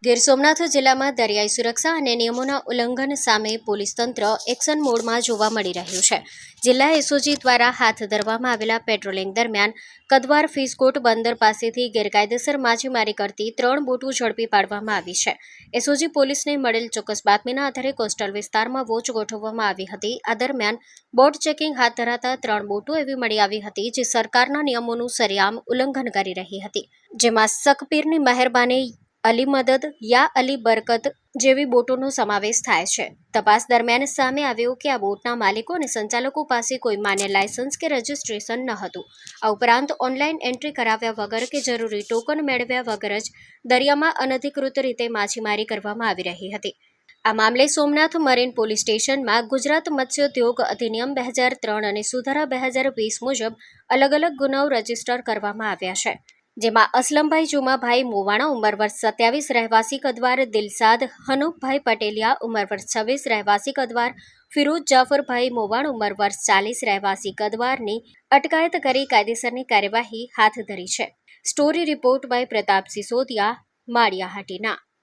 ગીર સોમનાથ જિલ્લામાં દરિયાઈ સુરક્ષા અને નિયમોના ઉલ્લંઘન સામે પોલીસ તંત્ર એક્શન મોડમાં જોવા મળી રહ્યું છે. જિલ્લા એસઓજી દ્વારા હાથ ધરવામાં આવેલા પેટ્રોલિંગ દરમિયાન કદવાર ફિશકોટ બંદર પાસેથી ગેરકાયદેસર માછીમારી કરતી 3 બોટો ઝડપી પાડવામાં આવી છે. એસઓજી પોલીસને મળેલ ચોક્કસ બાતમીના આધારે કોસ્ટલ વિસ્તારમાં વોચ ગોઠવવામાં આવી હતી. આ દરમિયાન બોટ ચેકિંગ હાથ ધરાતા 3 બોટો એવી મળી આવી હતી જે સરકારના નિયમોનું સરેઆમ ઉલ્લંઘન કરી રહી હતી, જેમાં શકપીરની મહેરબાની, અલી મદદ, યા અલી બરકત જેવી બોટોનો સમાવેશ થાય છે. તપાસ દરમિયાન સામે આવ્યું કે આ બોટના માલિકો અને સંચાલકો પાસે કોઈ માન્ય લાયસન્સ કે રજિસ્ટ્રેશન ન હતું. આ ઉપરાંત ઓનલાઈન એન્ટ્રી કરાવ્યા વગર કે જરૂરી ટોકન મેળવ્યા વગર જ દરિયામાં અનધિકૃત રીતે માછીમારી કરવામાં આવી રહી હતી. આ મામલે સોમનાથ મરીન પોલીસ સ્ટેશનમાં ગુજરાત મત્સ્યોદ્યોગ અધિનિયમ 2003 અને સુધારા 2020 મુજબ અલગ-અલગ ગુનાઓ રજીસ્ટર કરવામાં આવ્યા છે, જેમાં અસલમભાઈ જુમાભાઈ મોવાણા ઉંમર વર્ષ 27 રહેવાસી કદવાર, દિલસાદ હનુફભાઈ પટેલિયા ઉંમર વર્ષ 26 રહેવાસી કદવાર, ફિરોઝ જાફરભાઈ મોવાણ ઉંમર વર્ષ 40 રહેવાસી કદવારની અટકાયત કરી કાયદેસરની કાર્યવાહી હાથ ધરી છે. Story report by Pratap Sisodia, Maliya Hatina.